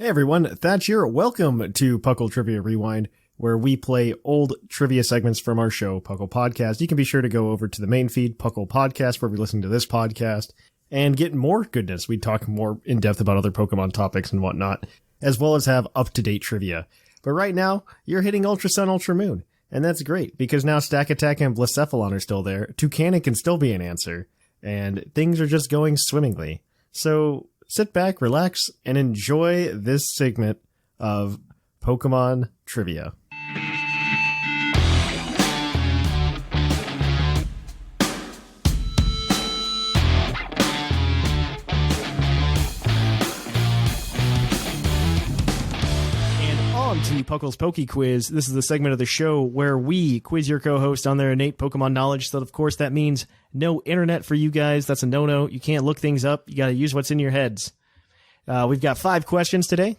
Hey everyone, Thatch here. Welcome to PuCL Trivia Rewind, where we play old trivia segments from our show, PuCL Podcast. You can be sure to go over to the main feed, PuCL Podcast, where we listen to this podcast, and get more goodness. We talk more in depth about other Pokemon topics and whatnot, as well as have up-to-date trivia. But right now, you're hitting Ultra Sun, Ultra Moon, and that's great, because now Stack Attack and Blacephalon are still there, Toucannon can still be an answer, and things are just going swimmingly. So sit back, relax, and enjoy this segment of Pokemon Trivia. To PuCL's PokeQuiz. This is the segment of the show where we quiz your co-host on their innate Pokemon knowledge. So, of course, that means no internet for you guys. That's a no-no. You can't look things up. You got to use what's in your heads. We've got 5 questions today.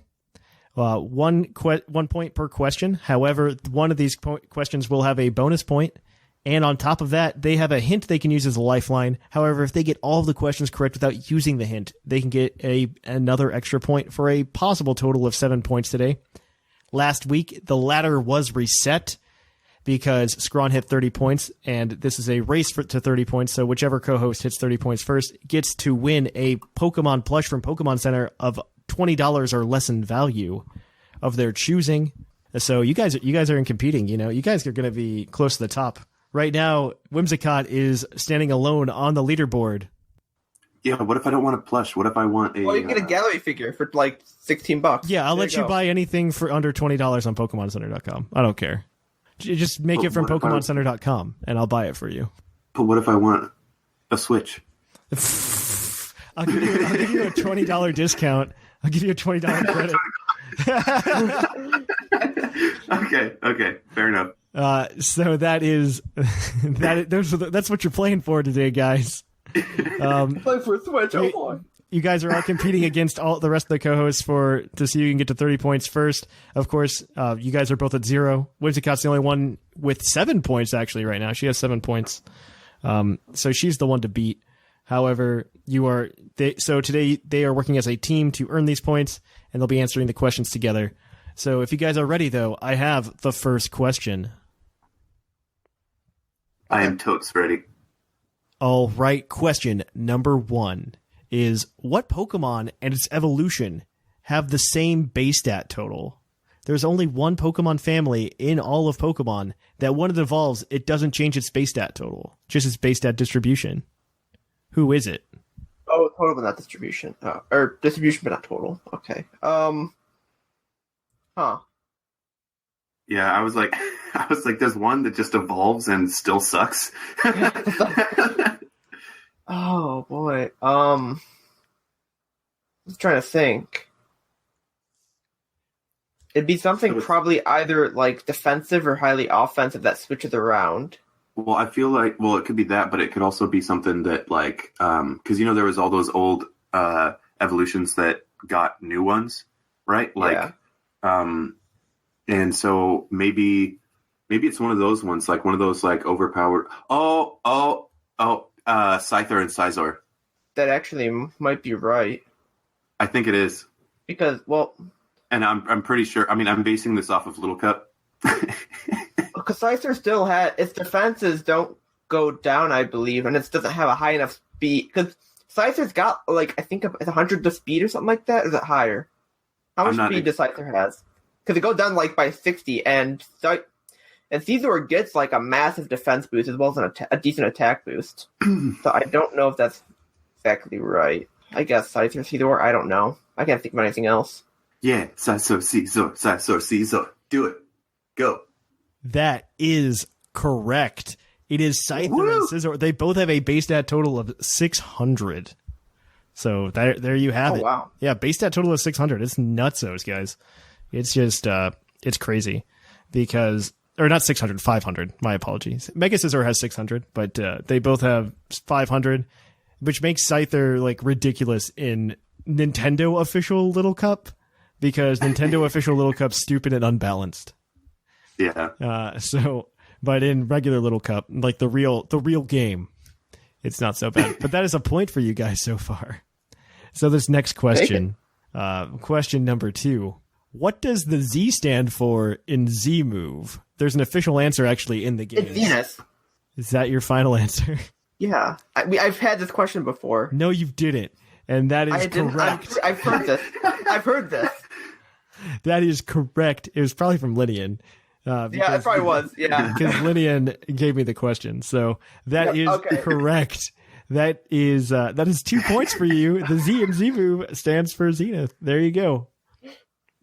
1 point per question. However, one of these questions will have a bonus point. And on top of that, they have a hint they can use as a lifeline. However, if they get all of the questions correct without using the hint, they can get another extra point for a possible total of 7 points today. Last week, the ladder was reset because Scrawn hit 30 points, and this is a race to 30 points, so whichever co-host hits 30 points first gets to win a Pokemon plush from Pokemon Center of $20 or less in value of their choosing. So you guys are in competing, you know. You guys are going to be close to the top. Right now, Whimsicott is standing alone on the leaderboard. Yeah, what if I don't want a plush? What if I want a... Well, you can get a gallery figure for like $16. Yeah, I'll let you buy anything for under $20 on PokemonCenter.com. I don't care. Just make it from PokemonCenter.com, and I'll buy it for you. But what if I want a Switch? I'll give you a $20 discount. I'll give you a $20 credit. Okay, fair enough. So that's what you're playing for today, guys. Play for a Switch. You guys are all competing against all the rest of the co-hosts to see who can get to 30 points first. Of course, you guys are both at 0. Whimsicott's the only one with 7 points actually right now. She has 7 points. So she's the one to beat. However, today they are working as a team to earn these points, and they'll be answering the questions together. So if you guys are ready, though, I have the first question. I am totes ready. All right, question number 1 is, what Pokemon and its evolution have the same base stat total? There's only one Pokemon family in all of Pokemon that when it evolves, it doesn't change its base stat total, just its base stat distribution. Who is it? Oh, total but not distribution. Or distribution but not total. Okay. Yeah, I was like, there's one that just evolves and still sucks. Oh boy. I'm trying to think. It'd be something probably either like defensive or highly offensive that switches around. Well, I feel like, it could be that, but it could also be something that like, because there was all those old evolutions that got new ones, right? Like, yeah. And so maybe it's one of those ones, like one of those like overpowered. Scyther and Scizor. That actually might be right. I think it is because and I'm pretty sure. I mean, I'm basing this off of Little Cup. Because Scizor still had its defenses don't go down, I believe, and it doesn't have a high enough speed. Because Scizor's got like I think it's 100 to speed or something like that. Or is it higher? How much speed does Scizor has? Because it goes down like by 60, and Scizor gets like a massive defense boost as well as a decent attack boost. So I don't know if that's exactly right. I guess Scizor, I don't know. I can't think of anything else. Yeah, Scizor. Do it. Go. That is correct. It is Scyther and Scizor. They both have a base stat total of 600. So there you have it. Wow. Yeah, base stat total of 600. It's nutsos, guys. It's just, it's crazy because, or not 600, 500. My apologies. Mega Scizor has 600, but they both have 500, which makes Scyther like ridiculous in Nintendo official Little Cup because Nintendo official Little Cup's stupid and unbalanced. Yeah. But in regular Little Cup, like the real game, it's not so bad. But that is a point for you guys so far. So this next question, Question number 2. What does the Z stand for in Z move? There's an official answer actually in the game. It's Venus. Is that your final answer? Yeah. I've had this question before. No, you didn't. And that is correct. I've heard this. I've heard this. That is correct. It was probably from Linian. Yeah, it probably was. Yeah. Because Linian gave me the question. So that is correct. That is 2 points for you. The Z in Z move stands for Zenith. There you go.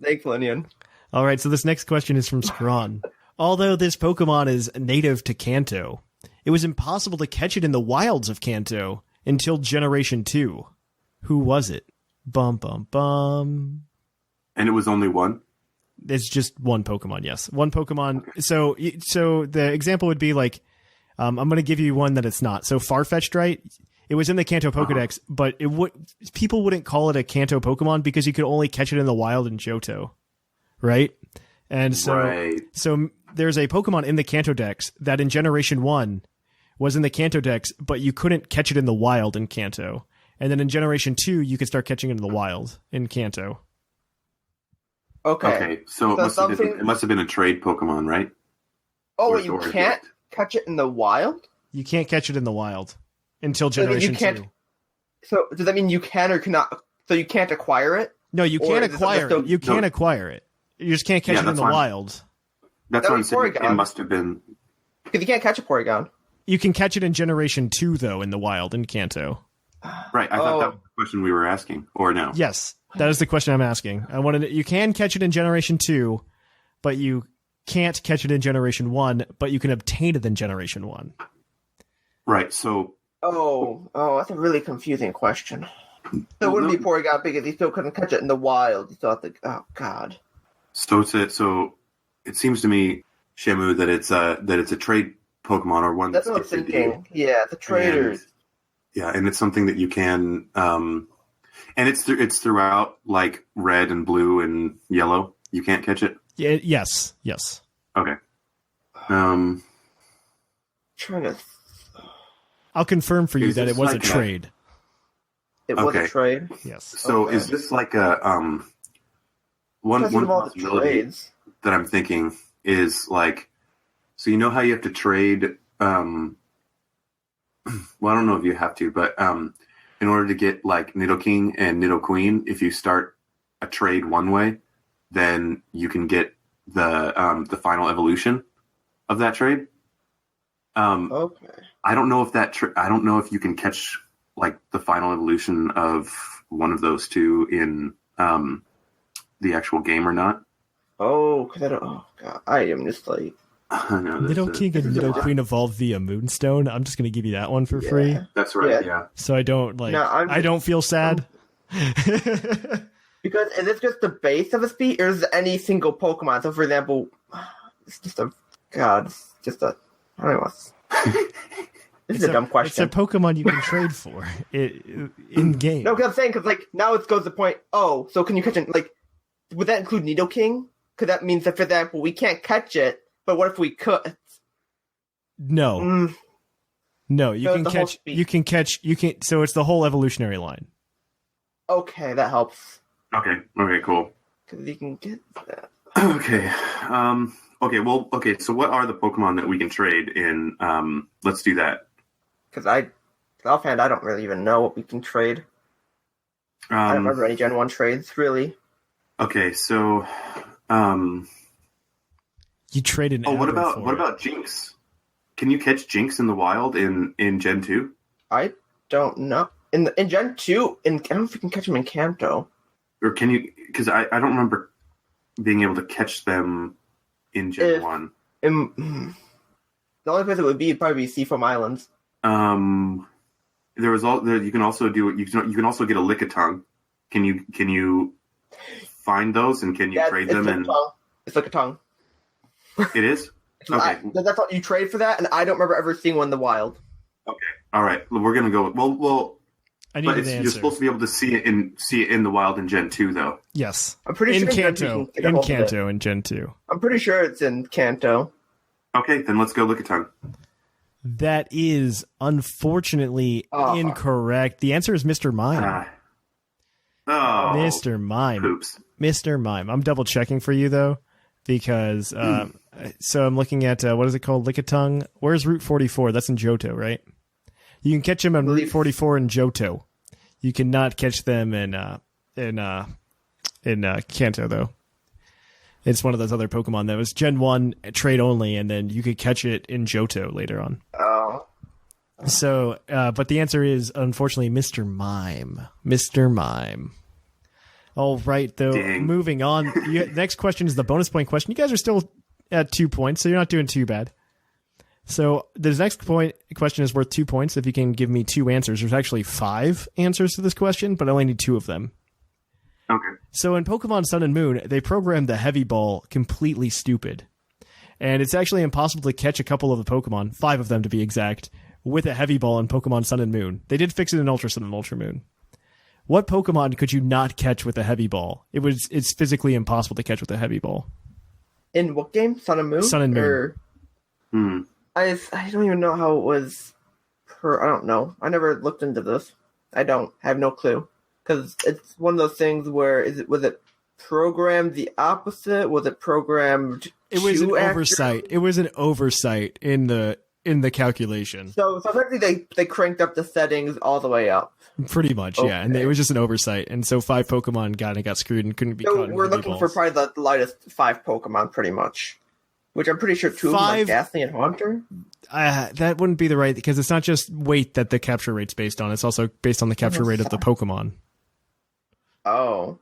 Thanks, Linian. All right, so this next question is from Scrawn. Although this Pokemon is native to Kanto, it was impossible to catch it in the wilds of Kanto until Generation 2. Who was it? Bum, bum, bum. And it was only one? It's just one Pokemon, yes. One Pokemon. So the example would be like, I'm going to give you one that it's not. So Farfetch'd, right? It was in the Kanto Pokedex, but people wouldn't call it a Kanto Pokemon because you could only catch it in the wild in Johto, right? And so there's a Pokemon in the Kanto Dex that in Generation 1 was in the Kanto Dex, but you couldn't catch it in the wild in Kanto. And then in Generation 2, you could start catching it in the wild in Kanto. Okay, so it must have been a trade Pokemon, right? Oh, wait, you can't catch it in the wild? You can't catch it in the wild until Generation 2. So does that mean you can or cannot? So you can't acquire it? No, you can't acquire it. You can acquire it. You just can't catch it in the wild. That's what I'm saying. It must have been. Because you can't catch a Porygon. You can catch it in Generation 2, though, in the wild in Kanto. Right. I thought that was the question we were asking, or no? Yes, that is the question I'm asking. You can catch it in Generation 2, but you can't catch it in Generation 1, but you can obtain it in Generation 1. Right, so... Oh, that's a really confusing question. So it wouldn't be Porygon because he still couldn't catch it in the wild. He still had to... Oh, God. So it seems to me, Shamu, that it's a trade Pokemon or one that's what I'm thinking. Yeah, the traders. And it's something that you can... and it's throughout, like, red and blue and yellow. You can't catch it? Yeah, yes. Okay. Trying to... I'll confirm for you that it was a trade. It was a trade? Yes. So is this like a... One possibility that I'm thinking is like... So you know how you have to trade... well, I don't know if you have to, but in order to get like Nidoking and Nidoqueen, if you start a trade one way, then you can get the final evolution of that trade. Okay. I don't know if I don't know if you can catch like the final evolution of one of those two in the actual game or not. Oh, because oh god, I am just like. Nidoking and Nidoqueen evolved via Moonstone. I'm just going to give you that one for free. That's right. Yeah. So I don't I don't feel sad. Because is this just the base of a speed, or is it any single Pokemon? So, for example, it's just a I don't know. This is a dumb question. It's a Pokemon you can trade for in game. No, because I'm saying now it goes to the point. Oh, so can you catch it? Like, would that include Nidoking? Because that means that, for example, we can't catch it. But what if we could? No. No, you can catch. You can catch. You can. So it's the whole evolutionary line. Okay, that helps. Okay, cool. Because you can get that. Okay. Okay, so what are the Pokemon that we can trade in? Let's do that. Because offhand, I don't really even know what we can trade. I don't remember any Gen 1 trades, really. Okay, so... you traded what about Jinx? Can you catch Jinx in the wild in Gen 2? I don't know. In Gen 2, I don't know if you can catch them in Kanto. Or can you... Because I don't remember being able to catch them in Gen 1. The only place it would be probably Seafoam Islands. There was you can also get a Lickitung. Can you find those and can you trade them? It's Lickitung. It is? Okay. That's all you trade for that, and I don't remember ever seeing one in the wild. Okay. All right. We're gonna go. Well. I need an answer. You're supposed to be able to see it in the wild in Gen 2, though. Yes. I'm pretty sure in Kanto in Gen 2. I'm pretty sure it's in Kanto. Okay, then let's go Lickitung. That is unfortunately incorrect. The answer is Mr. Mime. Oh, Mr. Mime. Oops. Mr. Mime. I'm double checking for you though, because so I'm looking at what is it called? Lickitung. Where's Route 44? That's in Johto, right? You can catch them on Route 44 in Johto. You cannot catch them in Kanto though. It's one of those other Pokemon that was Gen 1 trade only, and then you could catch it in Johto later on. Oh. So, but the answer is unfortunately Mr. Mime. Mr. Mime. All right, though. Dang. Moving on. Next question is the bonus point question. You guys are still at 2 points, so you're not doing too bad. So the next question is worth 2 points if you can give me 2 answers. There's actually 5 answers to this question, but I only need 2 of them. Okay. So in Pokemon Sun and Moon, they programmed the Heavy Ball completely stupid. And it's actually impossible to catch a couple of the Pokemon, 5 of them to be exact, with a Heavy Ball in Pokemon Sun and Moon. They did fix it in Ultra Sun and Ultra Moon. What Pokemon could you not catch with a Heavy Ball? It's physically impossible to catch with a Heavy Ball. In what game? Sun and Moon? Sun and Moon. I don't even know how it was. I don't know. I never looked into this. I have no clue. Because it's one of those things where was it programmed the opposite? Was it programmed? It was an oversight. It was an oversight in the calculation. So effectively, they cranked up the settings all the way up. Pretty much, Okay. yeah. And it was just an oversight, and so 5 Pokemon got screwed and couldn't be So caught. we're looking for probably the lightest 5 Pokemon, pretty much. Which I'm pretty sure 2 of them are Ghastly and Haunter. That wouldn't be the right, because it's not just weight that the capture rate's based on. It's also based on the capture rate of the Pokemon. Oh.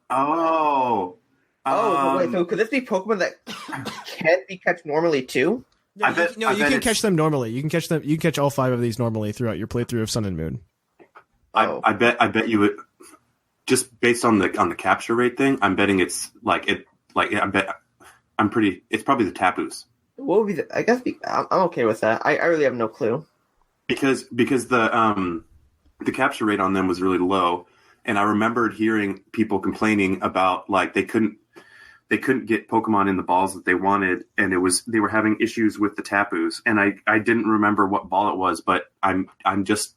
Wait, so could this be Pokemon that can't be catched normally too? You can catch them normally. You can catch all 5 of these normally throughout your playthrough of Sun and Moon. I bet you would, just based on the capture rate thing. I'm betting it's it's probably the Tapus. What would be I'm okay with that. I really have no clue. Because the capture rate on them was really low, and I remembered hearing people complaining about they couldn't get Pokemon in the balls that they wanted, and they were having issues with the Tapus, and I didn't remember what ball it was, but I'm just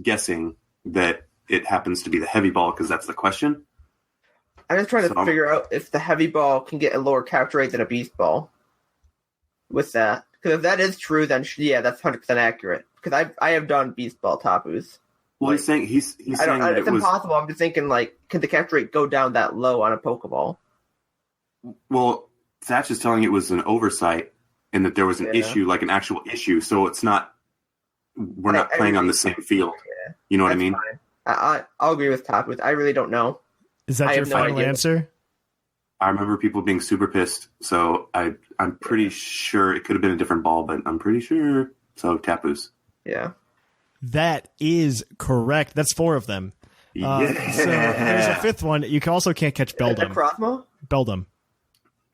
guessing that it happens to be the Heavy Ball because that's the question. I'm just trying to figure out if the Heavy Ball can get a lower capture rate than a Beast Ball. With that, because if that is true, then yeah, that's 100% accurate. Because I have done Beast Ball Tapus. Well, he's saying that it's impossible. I'm just thinking can the capture rate go down that low on a Pokeball? Well, Thatch is telling it was an oversight and that there was an issue, an actual issue. So it's not. We're not playing on the same field. Yeah. You know what I mean? Fine. I'll agree with Tapus. I really don't know. Is that your final answer? I remember people being super pissed, so I'm pretty sure it could have been a different ball, but I'm pretty sure. So Tapus. Yeah. That is correct. That's 4 of them. Yeah. So there's a 5th one. You also can't catch Beldum. Crossmo? Beldum.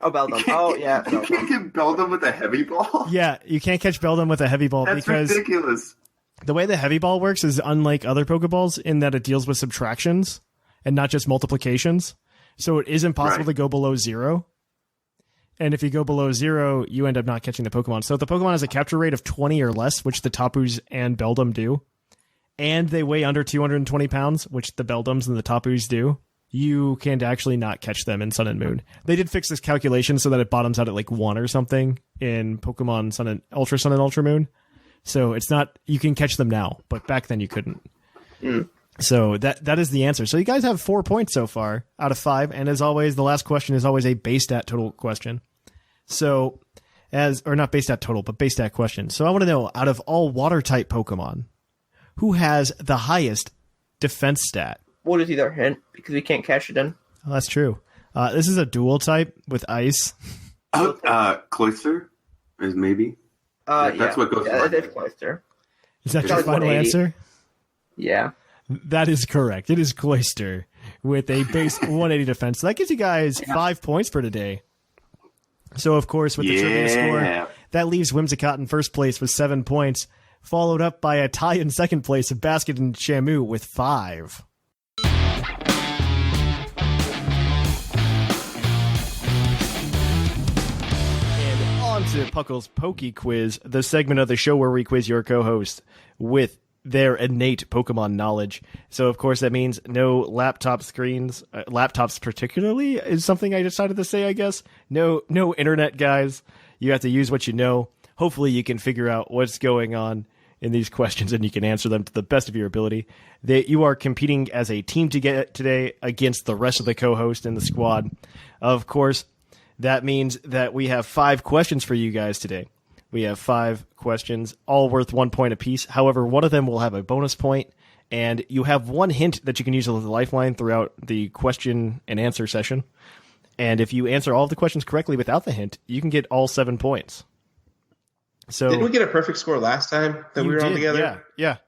Oh, Beldum. Oh, yeah. You can't get Beldum with a Heavy Ball? Yeah, you can't catch Beldum with a Heavy Ball. That's because ridiculous. The way the Heavy Ball works is unlike other Pokeballs in that it deals with subtractions and not just multiplications. So it is impossible to go below 0. And if you go below 0, you end up not catching the Pokemon. So if the Pokemon has a capture rate of 20 or less, which the Tapus and Beldum do, and they weigh under 220 pounds, which the Beldums and the Tapus do, you can actually not catch them in Sun and Moon. They did fix this calculation so that it bottoms out at 1 or something in Pokemon Sun and Ultra Moon. So it's not, you can catch them now, but back then you couldn't. So that is the answer. So you guys have 4 points so far out of 5. And as always, the last question is always a base stat total question. So not base stat total, but base stat question. So I want to know, out of all water type Pokemon, who has the highest defense stat? What is either hint? Because we can't catch it in. Oh, that's true. This is a dual type with ice. Cloyster is maybe. That's what goes. Yeah, it is Cloyster. Is that your final answer? Yeah. That is correct. It is Cloyster with a base 180 defense. So that gives you guys 5 points for today. So, of course, with the trivia score, that leaves Whimsicott in first place with 7 points, followed up by a tie in second place of Basket and Shamu with 5. And on to Puckle's PokeQuiz, the segment of the show where we quiz your co-host with their innate Pokemon knowledge. So, of course, that means no laptop screens. Laptops particularly is something I decided to say, I guess. No internet, guys. You have to use what you know. Hopefully you can figure out what's going on in these questions and you can answer them to the best of your ability. You are competing as a team today against the rest of the co-host in the squad. Of course, that means that we have 5 questions for you guys today. We have 5 questions, all worth 1 point apiece. However, one of them will have a bonus point, and you have 1 hint that you can use as a lifeline throughout the question and answer session. And if you answer all of the questions correctly without the hint, you can get all 7 points. So didn't we get a perfect score last time that we were all together? Yeah.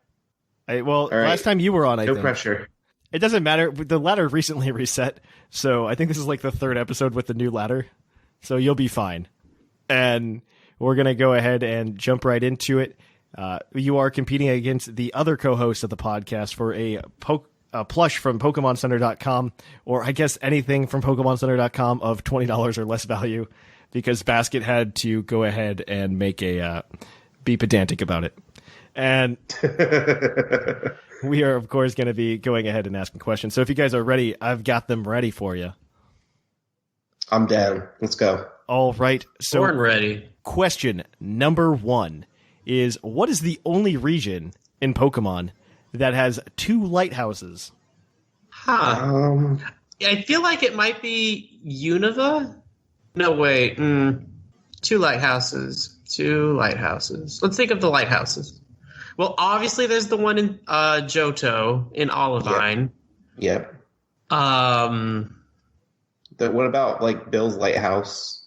Last time you were on, I think. No pressure. It doesn't matter. The ladder recently reset, so I think this is like the 3rd episode with the new ladder. So you'll be fine. And we're going to go ahead and jump right into it. You are competing against the other co-host of the podcast for a plush from PokemonCenter.com, or I guess anything from PokemonCenter.com of $20 or less value, because Basket had to go ahead and make be pedantic about it. And we are, of course, going to be going ahead and asking questions. So if you guys are ready, I've got them ready for you. I'm down. Let's go. All right. So Born ready. Question number 1 is, what is the only region in Pokemon that has 2 lighthouses? Huh. I feel like it might be Unova. No, wait. 2 lighthouses. 2 lighthouses. Let's think of the lighthouses. Well, obviously there's the one in Johto in Olivine. Yep. What about like Bill's Lighthouse?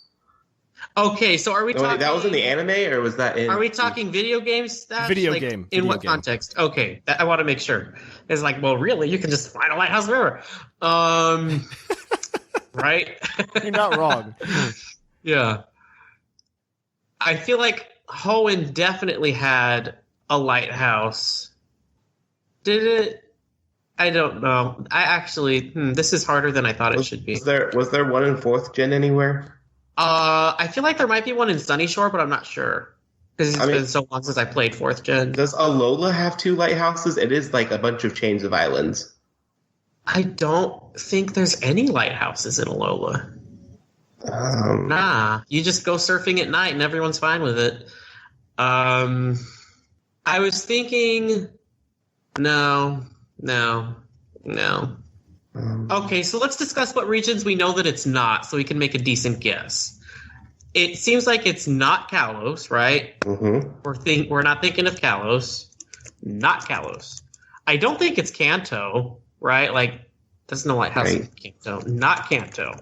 Okay, so are we talking... that was in the anime, or was that in... Are we talking video games? Video game. In what context? Okay, I want to make sure. It's like, well, really? You can just find a lighthouse wherever. Right? You're not wrong. Yeah. I feel like Hoenn definitely had a lighthouse. Did it? I don't know. I actually... this is harder than I thought it should be. Was there one in 4th gen anywhere? I feel like there might be one in Sunny Shore, but I'm not sure. Because it's been so long since I played 4th gen. Does Alola have 2 lighthouses? It is like a bunch of chains of islands. I don't think there's any lighthouses in Alola. Nah, you just go surfing at night and everyone's fine with it. I was thinking... No. Okay, so let's discuss what regions we know that it's not, so we can make a decent guess. It seems like it's not Kalos, right? Mm-hmm. We're not thinking of Kalos. Not Kalos. I don't think it's Kanto, right? Like, there's no lighthouse in Kanto. Not Kanto.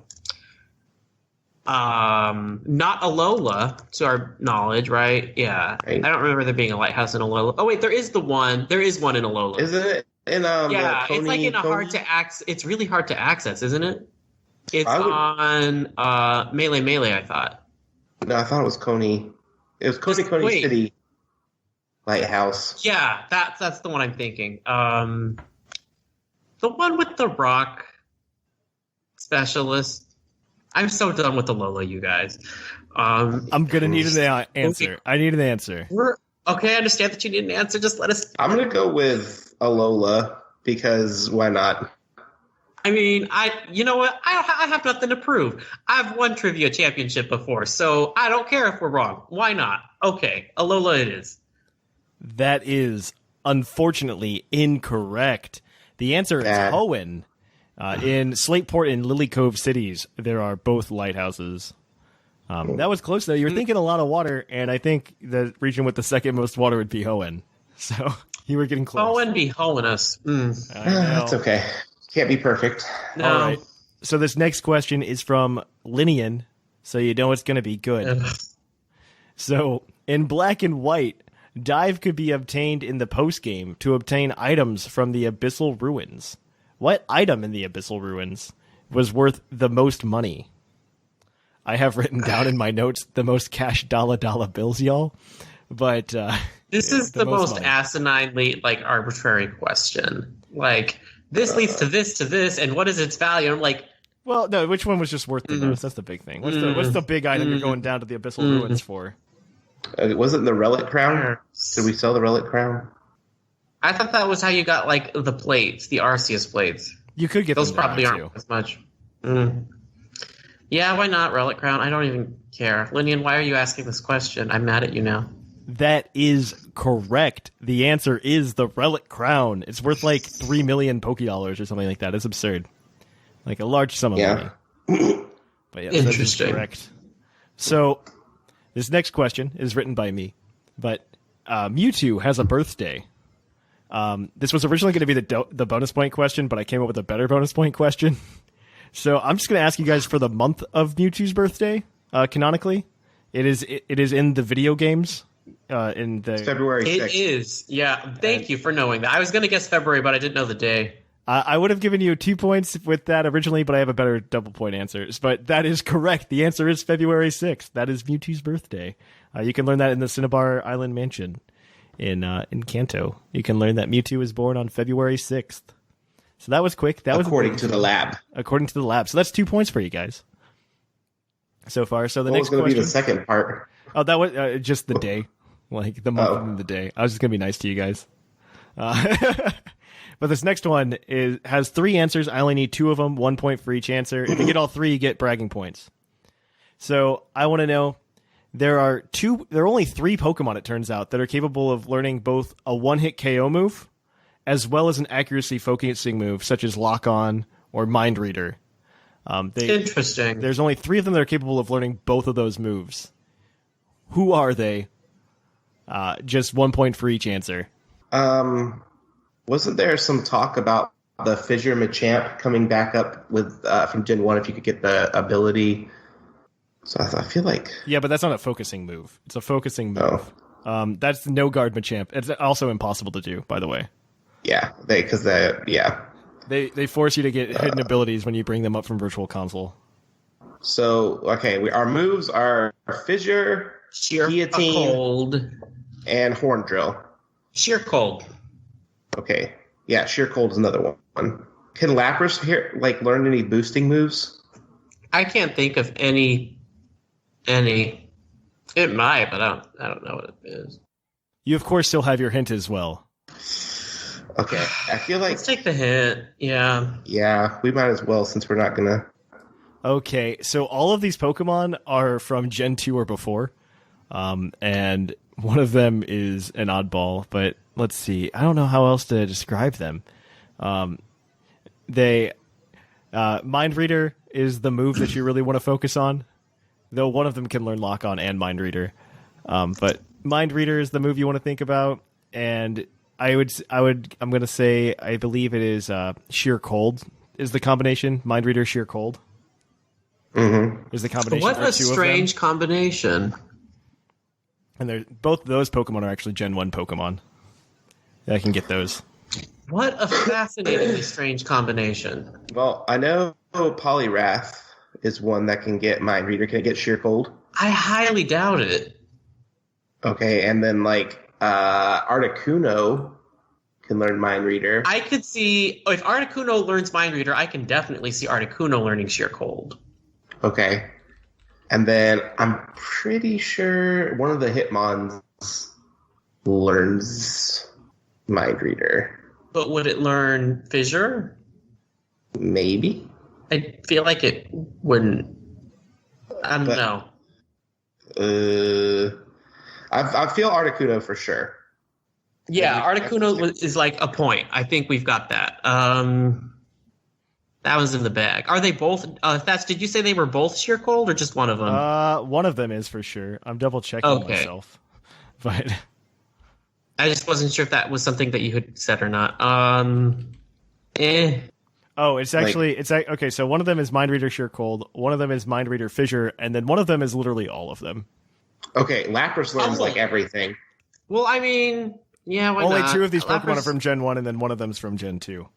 Not Alola, to our knowledge, right? Yeah. Right. I don't remember there being a lighthouse in Alola. Oh, wait, there is one. There is one in Alola. Isn't it? Yeah, it's like in a hard to access. It's really hard to access, isn't it? It's on Melee, I thought. No, I thought it was Coney. It was Coney City Lighthouse. Yeah, that's the one I'm thinking. The one with the rock specialist. I'm so done with the Lola, you guys. I'm gonna need an answer. Okay. I need an answer. Okay, I understand that you need an answer. Just let us... I'm going to go with Alola, because why not? I mean, you know what? I have nothing to prove. I've won Trivia Championship before, so I don't care if we're wrong. Why not? Okay, Alola it is. That is, unfortunately, incorrect. The answer is Hoenn. In Slateport and Lily Cove cities, there are both lighthouses. That was close, though. You were thinking a lot of water, and I think the region with the second most water would be Hoenn. So you were getting close. Hoenn be hoeing us. That's okay. Can't be perfect. No. All right. So this next question is from Linian, so you know it's going to be good. So in Black and White, Dive could be obtained in the postgame to obtain items from the Abyssal Ruins. What item in the Abyssal Ruins was worth the most money? I have written down in my notes the most cash dollar bills, y'all. But this is the most asininely arbitrary question. Like, this leads to this, and what is its value? I'm like, well, no, which one was just worth the most? That's the big thing. What's the big item you're going down to the Abyssal Ruins for? Was it the Relic Crown? Did we sell the Relic Crown? I thought that was how you got like the plates, the Arceus plates. You could get those. Them Probably aren't too. as much. Yeah, why not Relic Crown? I don't even care. Linian, why are you asking this question? I'm mad at you now. That is correct. The answer is the Relic Crown. It's worth like 3 million Pokédollars or something like that. It's absurd. Like a large sum of money. But yeah, interesting. That is correct. So this next question is written by me, but Mewtwo has a birthday. This was originally going to be the bonus point question, but I came up with a better bonus point question. So I'm just going to ask you guys for the month of Mewtwo's birthday. Canonically, it is in the video games. It's February 6th. It is. Yeah. Thank you for knowing that. I was going to guess February, but I didn't know the day. I would have given you 2 points with that originally, but I have a better double point answer. But that is correct. The answer is February 6th. That is Mewtwo's birthday. You can learn that in the Cinnabar Island Mansion in Kanto. You can learn that Mewtwo was born on February 6th. So that was quick. That was according to the lab. According to the lab. So that's 2 points for you guys so far. So the next question was going to be the second part. Oh, that was just the day, like the month and the day. I was just going to be nice to you guys. But this next one has 3 answers. I only need 2 of them, 1 point for each answer. If you get all 3, you get bragging points. So I want to know, there are only 3 Pokemon, it turns out, that are capable of learning both a one-hit KO move as well as an accuracy focusing move, such as Lock On or Mind Reader. Interesting. There's only 3 of them that are capable of learning both of those moves. Who are they? Just 1 point for each answer. Wasn't there some talk about the Fissure Machamp coming back up with from Gen 1 if you could get the ability? So I feel like... Yeah, but that's not a focusing move. It's a focusing move. That's the no guard Machamp. It's also impossible to do, by the way. Yeah, They force you to get hidden abilities when you bring them up from Virtual Console. So, okay, our moves are Fissure, Sheer Guillotine, Cold, and Horn Drill. Sheer Cold. Okay, yeah, Sheer Cold is another one. Can Lapras here learn any boosting moves? I can't think of any. It might, but I don't know what it is. You of course still have your hint as well. Okay, I feel like... Let's take the hint, yeah. Yeah, we might as well since we're not gonna... Okay, so all of these Pokemon are from Gen 2 or before. And one of them is an oddball, but let's see. I don't know how else to describe them. Mind Reader is the move that you really want to focus on, though one of them can learn Lock On and Mind Reader. But Mind Reader is the move you want to think about, and I'm going to say I believe it is Sheer Cold is the combination. Mind Reader, Sheer Cold. Mm-hmm. Is the combination. What a strange combination. And both of those Pokemon are actually Gen 1 Pokemon. I can get those. What a fascinatingly strange combination. Well, I know Poliwrath is one that can get Mind Reader. Can it get Sheer Cold? I highly doubt it. Okay, and then Articuno can learn Mind Reader. I could see, if Articuno learns Mind Reader, I can definitely see Articuno learning Sheer Cold. Okay. And then I'm pretty sure one of the Hitmons learns Mind Reader. But would it learn Fissure? Maybe. I feel like it wouldn't. I don't know. I feel Articuno for sure. Yeah, Articuno is like a point. I think we've got that. That was in the bag. Are they both? Thatch, did you say they were both Sheer Cold or just one of them? One of them is for sure. I'm double checking myself, but I just wasn't sure if that was something that you had said or not. Oh, it's actually okay. So one of them is Mind Reader Sheer Cold. One of them is Mind Reader Fissure, and then one of them is literally all of them. Okay, Lapras learns everything. Well, I mean, yeah, why only not? 2 of these Pokemon are from Gen 1, and then one of them's from Gen 2.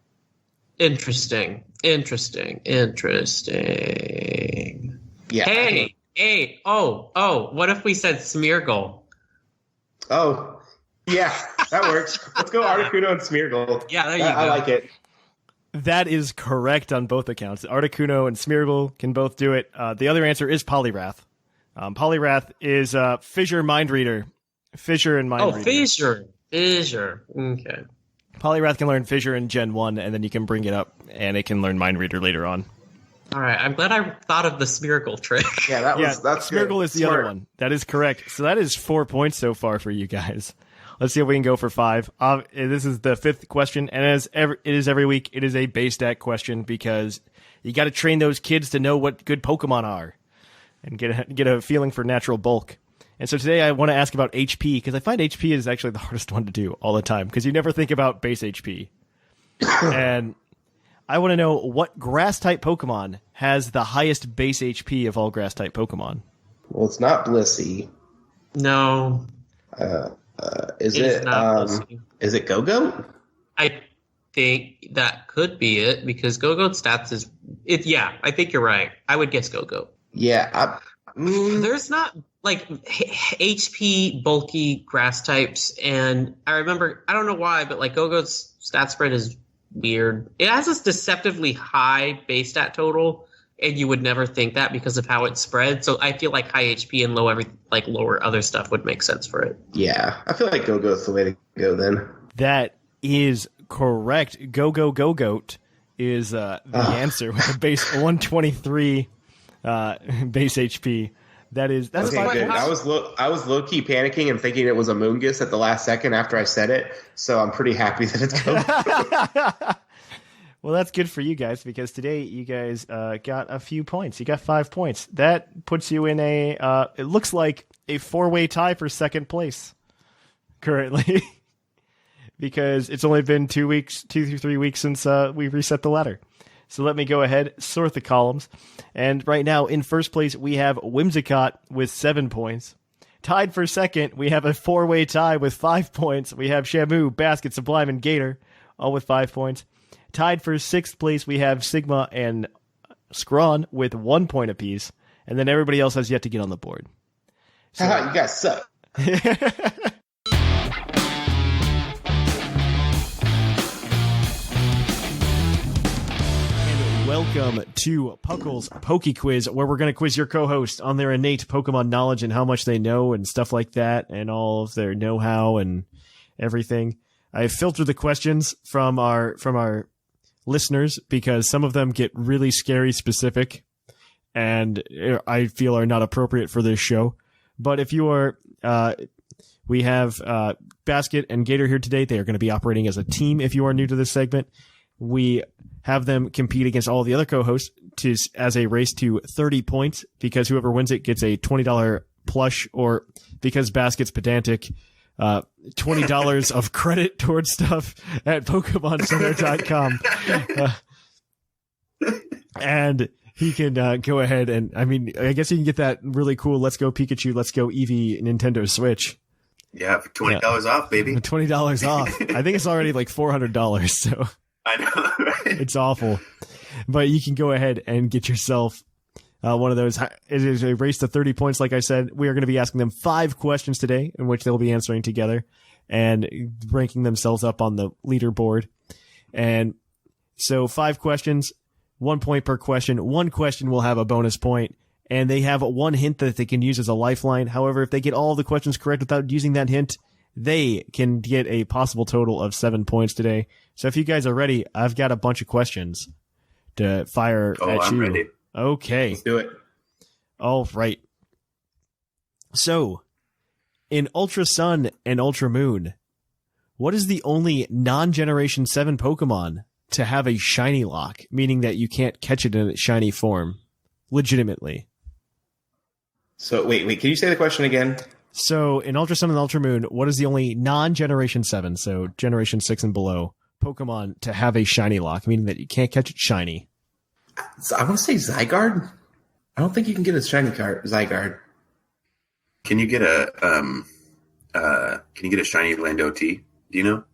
Interesting. Yeah. Hey, what if we said Smeargle? Oh, yeah, that works. Let's go Articuno and Smeargle. Yeah, there you go. I like it. That is correct on both accounts. Articuno and Smeargle can both do it. The other answer is Poliwrath. Poliwrath is Fissure Mind Reader. Fissure and Mind Reader. Fissure. Okay. Poliwrath can learn Fissure in Gen 1, and then you can bring it up, and it can learn Mind Reader later on. All right, I'm glad I thought of the Smeargle trick. Yeah, that's Smeargle good. is the Smart. other one. That is correct. So that is 4 points so far for you guys. Let's see if we can go for 5. This is the 5th question, and it is every week, it is a base stat question because you got to train those kids to know what good Pokemon are and get a feeling for natural bulk. And so today I want to ask about HP because I find HP is actually the hardest one to do all the time because you never think about base HP. And I want to know what grass-type Pokemon has the highest base HP of all grass-type Pokemon. Well, it's not Blissey. No. Is It is it? not Blissey. Is it Go-Go? I think that could be it because Go-Go's stats is it. Yeah, I think you're right. I would guess Go-Go. Yeah. There's not like HP bulky grass types, and I remember I don't know why, but like Go-Go's stat spread is weird. It has this deceptively high base stat total, and you would never think that because of how it's spread. So I feel like high HP and lower other stuff would make sense for it. Yeah, I feel like Go-Go's the way to go then. That is correct. Go-Goat is the answer with a base 123 base HP. That's okay, good. I was low key panicking and thinking it was a Moongus at the last second after I said it, so I'm pretty happy that it's Go-Go. Well, that's good for you guys because today you guys got a few points. You got 5 points. That puts you in it looks like a 4-way tie for second place currently because it's only been 2 to 3 weeks since we reset the ladder. So let me go ahead, sort the columns. And right now, in first place, we have Whimsicott with 7 points. Tied for second, we have a 4-way tie with 5 points. We have Shamu, Basket, Sublime, and Gator, all with 5 points. Tied for 6th place, we have Sigma and Scrawn with 1 point apiece. And then everybody else has yet to get on the board. So, you guys suck. Welcome to PUCL's PokeQuiz, where we're going to quiz your co-host on their innate Pokemon knowledge and how much they know and stuff like that, and all of their know-how and everything. I filtered the questions from our listeners because some of them get really scary specific, and I feel are not appropriate for this show. But if you are, we have Basket and Gator here today. They are going to be operating as a team. If you are new to this segment, we have them compete against all the other co-hosts as a race to 30 points because whoever wins it gets a $20 plush, or because Basket's pedantic, $20 of credit towards stuff at PokemonCenter.com. And he can go ahead and, I guess you can get that really cool Let's Go Pikachu, Let's Go Eevee Nintendo Switch. Yeah, for $20 off, baby. $20 off. I think it's already like $400, so... I know, right? It's awful. But you can go ahead and get yourself one of those. It is a race to 30 points, like I said. We are going to be asking them 5 questions today, in which they'll be answering together and ranking themselves up on the leaderboard. And so 5 questions, 1 point per question. One question will have a bonus point, and they have one hint that they can use as a lifeline. However, if they get all the questions correct without using that hint, they can get a possible total of 7 points today. So if you guys are ready, I've got a bunch of questions to fire at I'm you. ready. Okay. Let's do it. All right. So, in Ultra Sun and Ultra Moon, what is the only non-Generation 7 Pokemon to have a shiny lock, meaning that you can't catch it in its shiny form legitimately? So, wait, can you say the question again? So, in Ultra Sun and Ultra Moon, what is the only non-Generation 7, so Generation 6 and below, Pokemon to have a shiny lock, meaning that you can't catch it shiny? So I want to say Zygarde. I don't think you can get a shiny Zygarde. Can you get a shiny Lando T? Do you know?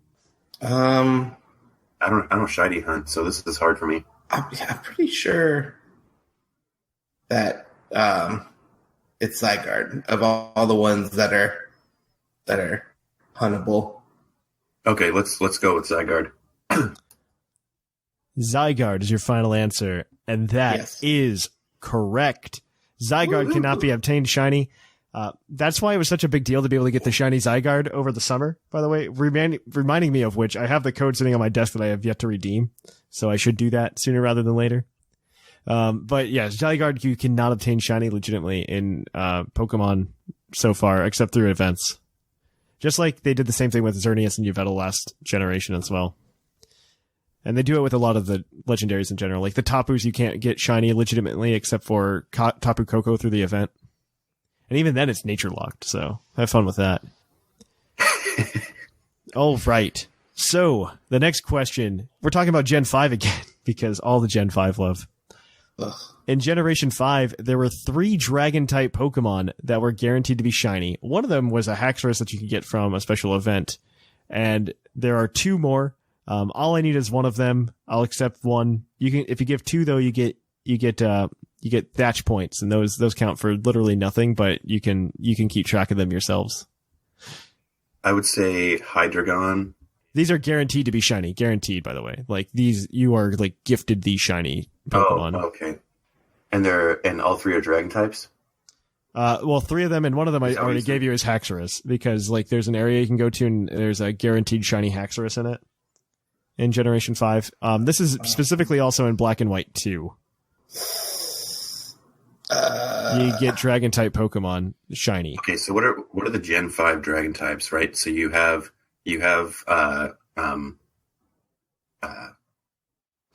I don't shiny hunt, so this is hard for me. I'm pretty sure that it's Zygarde of all the ones that are huntable. Okay, let's go with Zygarde. Zygarde is your final answer, and that is correct. Zygarde cannot be obtained shiny. That's why it was such a big deal to be able to get the shiny Zygarde over the summer, by the way. Reminding me of which, I have the code sitting on my desk that I have yet to redeem, so I should do that sooner rather than later. But yeah, Zygarde, you cannot obtain shiny legitimately in Pokemon so far, except through events. Just like they did the same thing with Xerneas and Yveltal last generation as well. And they do it with a lot of the legendaries in general. Like the Tapus, you can't get shiny legitimately except for Tapu Koko through the event. And even then, it's nature locked, so have fun with that. All right. So, the next question. We're talking about Gen 5 again, because all the Gen 5 love. Ugh. In Generation 5, there were 3 Dragon-type Pokemon that were guaranteed to be shiny. One of them was a Haxorus that you could get from a special event. And there are 2 more. All I need is one of them. I'll accept one. If you give 2, though, you get Thatch points, and those count for literally nothing, but you can keep track of them yourselves. I would say Hydreigon. These are guaranteed to be shiny. Guaranteed, by the way. Like these, you are like gifted these shiny Pokemon. Oh, okay. And all 3 are dragon types? Well, 3 of them, and one of them I already gave you is Haxorus, because like there's an area you can go to and there's a guaranteed shiny Haxorus in it. In Generation 5. This is specifically also in Black and White 2. You get Dragon-type Pokemon shiny. Okay, so what are the Gen 5 Dragon types, right? So you have the one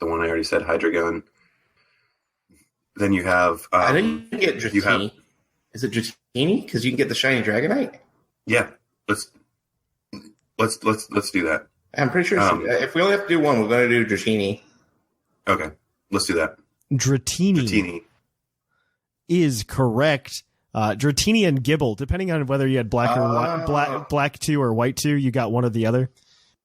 I already said, Hydreigon. Then you have I think you get Dratini. Is it Dratini? Because you can get the shiny Dragonite. Yeah, let's do that. I'm pretty sure if we only have to do one, we're going to do Dratini. Okay, let's do that. Dratini is correct. Dratini and Gibble, depending on whether you had black or black 2 or white 2, you got one or the other.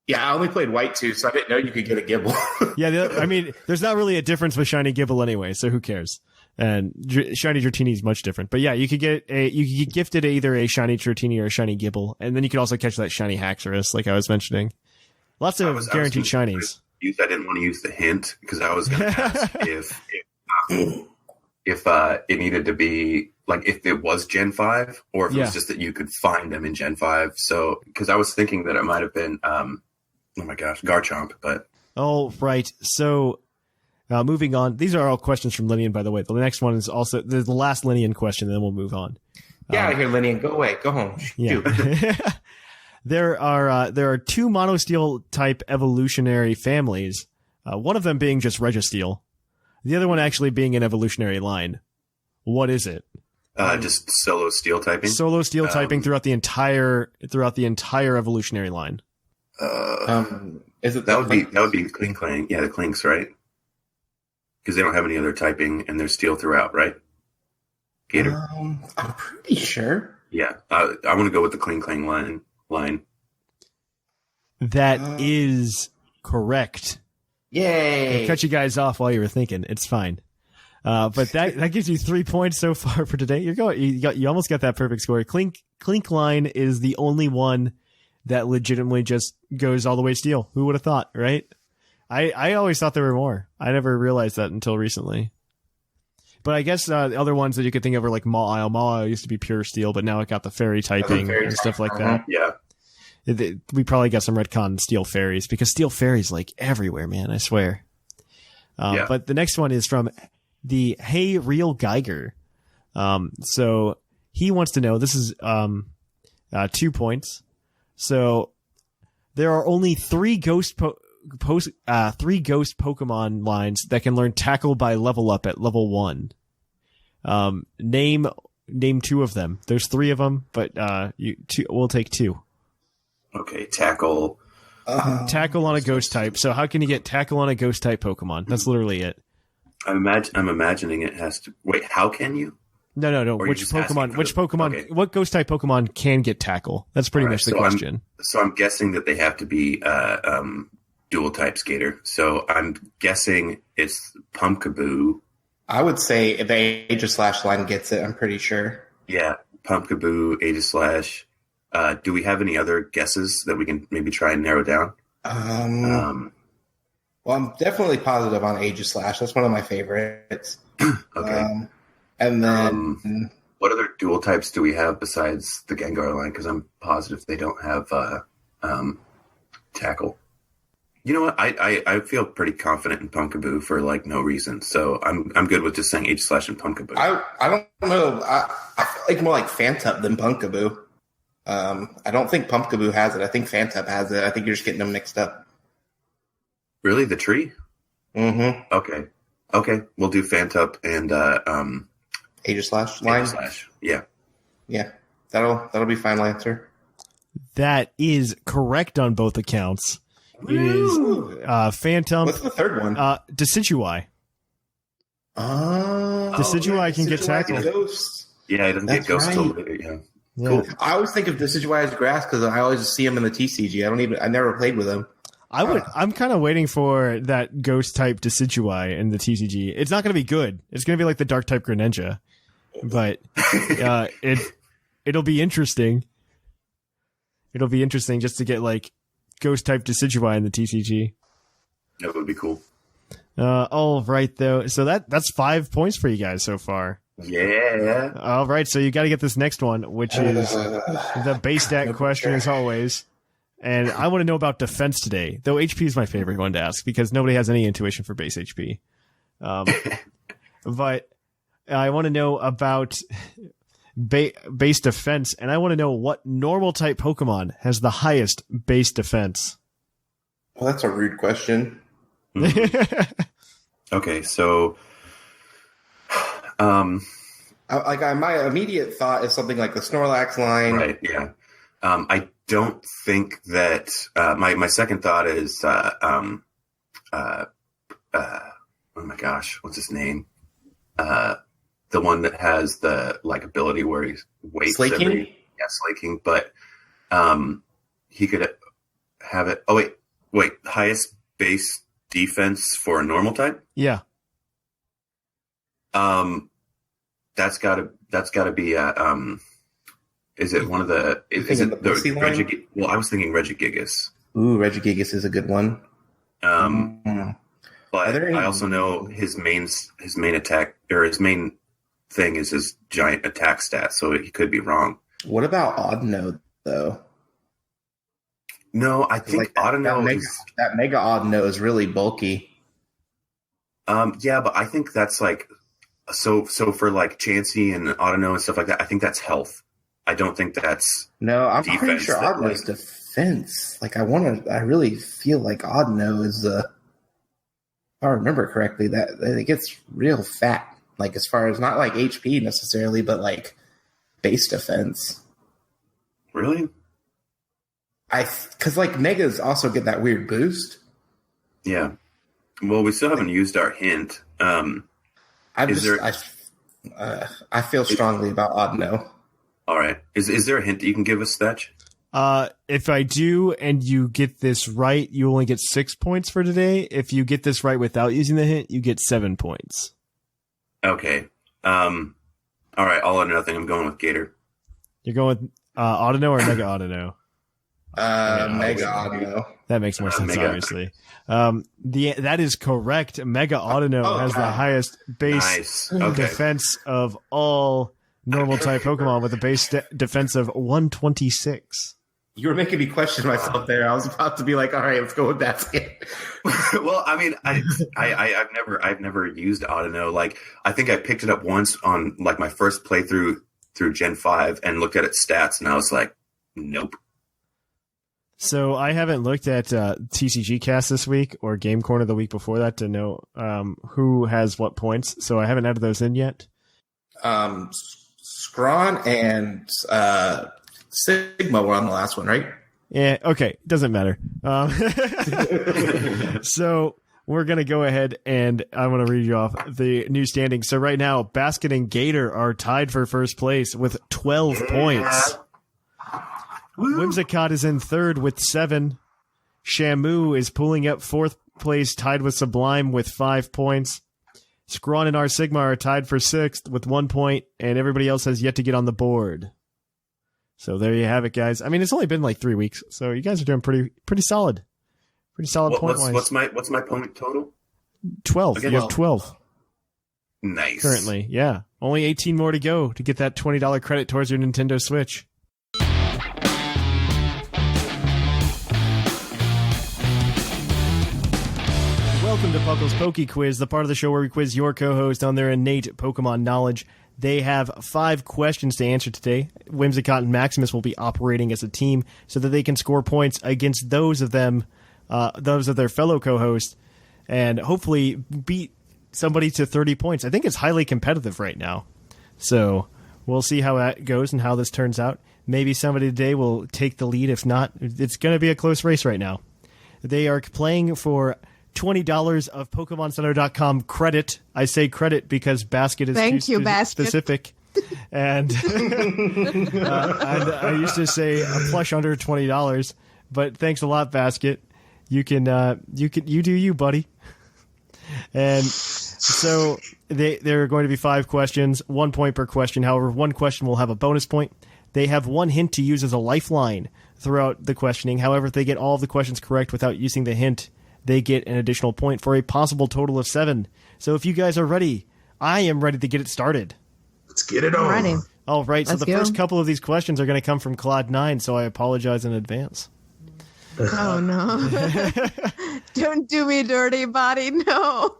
Yeah, I only played white 2, so I didn't know you could get a Gibble. Yeah, I mean, there's not really a difference with shiny Gibble anyway, so who cares? And shiny Dratini is much different. But yeah, you could get gifted either a shiny Dratini or a shiny Gibble, and then you could also catch that shiny Haxorus, like I was mentioning. Lots of guaranteed shinies. I didn't want to use the hint because I was going to ask if it needed to be like if it was Gen 5 or if it was just that you could find them in Gen 5. So because I was thinking that it might have been oh my gosh, Garchomp, but oh right. So moving on. These are all questions from Linian, by the way. The next one is also the last Linian question, and then we'll move on. Get out of here, Linian. Go away. Go home. Yeah. There are 2 Monosteel type evolutionary families. One of them being just Registeel, the other one actually being an evolutionary line. What is it? Just solo steel typing. Solo steel typing throughout the entire evolutionary line. Is it that would be Kling Klang? Yeah, the Klinks, right? Because they don't have any other typing, and they're steel throughout, right? Gator. I'm pretty sure. Yeah, I want to go with the Kling Klang line. That is correct. Yay! I cut you guys off while you were thinking. It's fine. But that gives you 3 points so far for today. You almost got that perfect score. Clink line is the only one that legitimately just goes all the way steel. Who would have thought, right? I always thought there were more. I never realized that until recently. But I guess the other ones that you could think of are like Maw Isle used to be pure steel, but now it got the fairy typing and stuff like that. Yeah. We probably got some retcon steel fairies because steel fairies like everywhere, man. I swear. But the next one is from the Hey Real Geiger. So he wants to know, this is 2 points. So there are only 3 ghost Pokemon lines that can learn Tackle by level up at level 1. Name 2 of them. There's 3 of them, but we'll take 2. Okay, Tackle. Tackle on a ghost type. So how can you get Tackle on a ghost type Pokemon? That's literally it. I'm imagining it has to. Wait, how can you? No. Which Pokemon? Okay. What ghost type Pokemon can get Tackle? That's pretty much the question. So I'm guessing that they have to be dual type Gator. So I'm guessing it's Pumpkaboo. I would say the Aegislash line gets it. I'm pretty sure. Yeah, Pumpkaboo, Aegislash. Do we have any other guesses that we can maybe try and narrow down? Well, I'm definitely positive on Aegislash. That's one of my favorites. Okay. And then What other dual types do we have besides the Gengar line? Because I'm positive they don't have tackle. You know what? I feel pretty confident in Pumpkaboo for like no reason, so I'm good with just saying H/slash and Pumpkaboo. I don't know. I feel like more like Phantup than Pumpkaboo. I don't think Pumpkaboo has it. I think Phantup has it. I think you're just getting them mixed up. Really, the tree? Mm-hmm. Okay. We'll do Phantup and H/slash line. H/slash. Yeah. That'll be fine, Lancer. That is correct on both accounts. It is Phantom. What's the third one? Decidueye. Decidueye can get tackled. Yeah, it doesn't get ghost till later. Yeah. Yeah. Cool. I always think of Decidueye as grass because I always see him in the TCG. I never played with him. I'm kind of waiting for that ghost type Decidueye in the TCG. It's not going to be good. It's going to be like the dark type Greninja, but it'll be interesting. It'll be interesting just to get like ghost type Decidueye in the TCG. That would be cool. All right, though. So that's 5 points for you guys so far. Yeah. All right, so you got to get this next one, which is the base stat question, as always. And I want to know about defense today, though HP is my favorite one to ask because nobody has any intuition for base HP. But I want to know about base defense, and I want to know what normal type Pokemon has the highest base defense. Well, that's a rude question. Okay, so my immediate thought is something like the Snorlax line. Right, yeah. I don't think that my second thought is oh my gosh, what's his name? The one that has the like ability where he waits Slaking? Slaking, but he could have it. Oh wait, highest base defense for a normal type? Yeah. That's gotta be is it one of the is it the Well, I was thinking Regigigas. Ooh, Regigigas is a good one. But I also know his main attack or his main thing is his giant attack stat, so he could be wrong. What about Audino though? No, I think Audino is that Mega Audino is really bulky. Yeah, but I think that's like so for like Chansey and Audino and stuff like that. I think that's health. I don't think that's I'm pretty sure Audino's defense. Like I really feel like Audino is if I remember correctly, that it gets real fat. Like as far as not like HP necessarily, but like base defense. Really? Because like Megas also get that weird boost. Yeah. Well, we still haven't used our hint. I feel strongly about Audino. All right. Is there a hint that you can give us, Thatch? If I do and you get this right, you only get 6 points for today. If you get this right without using the hint, you get 7 points. Okay. All right. All or nothing. I'm going with Gator. You're going with Audino or Mega Audino? Mega Audino. That makes more sense, Mega. Obviously. That is correct. Mega Audino has the highest base defense of all normal type Pokemon with a base defense of 126. You were making me question myself there. I was about to be like, all right, let's go with Basket. Well, I mean, I've never used Audino. Like, I think I picked it up once on like my first playthrough through Gen 5 and looked at its stats, and I was like, nope. So I haven't looked at TCG Cast this week or Game Corner the week before that to know who has what points. So I haven't added those in yet. Scrawn and Sigma were on the last one, right? Yeah, okay. Doesn't matter. So we're going to go ahead and I'm going to read you off the new standings. So right now, Basket and Gator are tied for first place with 12 points. Whimsicott is in third with 7. Shamu is pulling up fourth place, tied with Sublime with 5 points. Scrawn and R Sigma are tied for 6th with 1 point, and everybody else has yet to get on the board. So there you have it, guys. I mean, it's only been like 3 weeks, so you guys are doing pretty solid. Pretty solid point-wise. What's my point total? 12. You have 12. Nice. Currently, yeah. Only 18 more to go to get that $20 credit towards your Nintendo Switch. Welcome to PuCL's PokeQuiz, the part of the show where we quiz your co-host on their innate Pokemon knowledge. They have 5 questions to answer today. Whimsicott and Maximus will be operating as a team so that they can score points against those of them, those of their fellow co-hosts, and hopefully beat somebody to 30 points. I think it's highly competitive right now. So we'll see how that goes and how this turns out. Maybe somebody today will take the lead. If not, it's going to be a close race right now. They are playing for $20 of PokemonCenter.com credit. I say credit because basket is specific. And, and I used to say a plush under $20, but thanks a lot, basket. You do you, buddy. And so there are going to be 5 questions, 1 point per question. However, one question will have a bonus point. They have 1 hint to use as a lifeline throughout the questioning. However, if they get all of the questions correct without using the hint, they get an additional point for a possible total of 7. So if you guys are ready, I am ready to get it started. Let's get it on. Ready. All right, so Let's the go. first couple of these questions are going to come from Cloud9, so I apologize in advance. Oh, no. Don't do me dirty, buddy. No.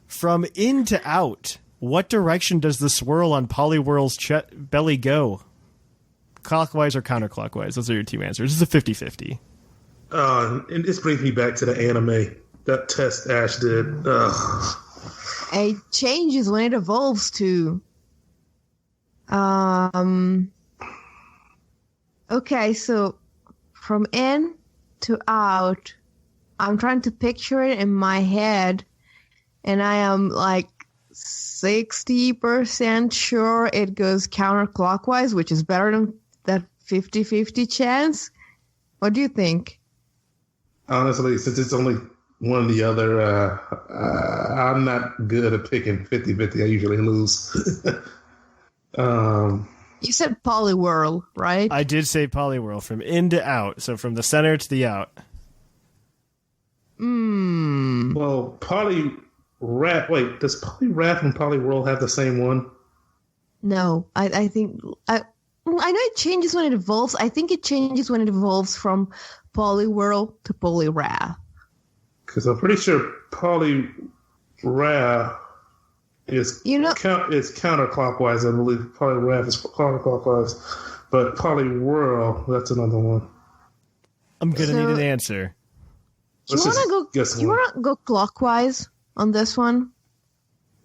From in to out, what direction does the swirl on Poliwhirl's belly go? Clockwise or counterclockwise? Those are your 2 answers. This is a 50-50. And this brings me back to the anime, that test Ash did. It changes when it evolves too. Okay, so from in to out, I'm trying to picture it in my head, and I am like 60% sure it goes counterclockwise, which is better than that 50-50 chance. What do you think? Honestly, since it's only one or the other, I'm not good at picking 50-50. I usually lose. You said Poliwhirl, right? I did say Poliwhirl, from in to out, so from the center to the out. Well, Poliwrath. Wait, does Poliwrath and Poliwhirl have the same one? No, I think... I know it changes when it evolves. I think it changes when it evolves from Poliwhirl to Poliwrath. Because I'm pretty sure Poliwrath is is counterclockwise. I believe Poliwrath is counterclockwise, but Poliwhirl, that's another one. I'm gonna need an answer. Do you want to go clockwise on this one?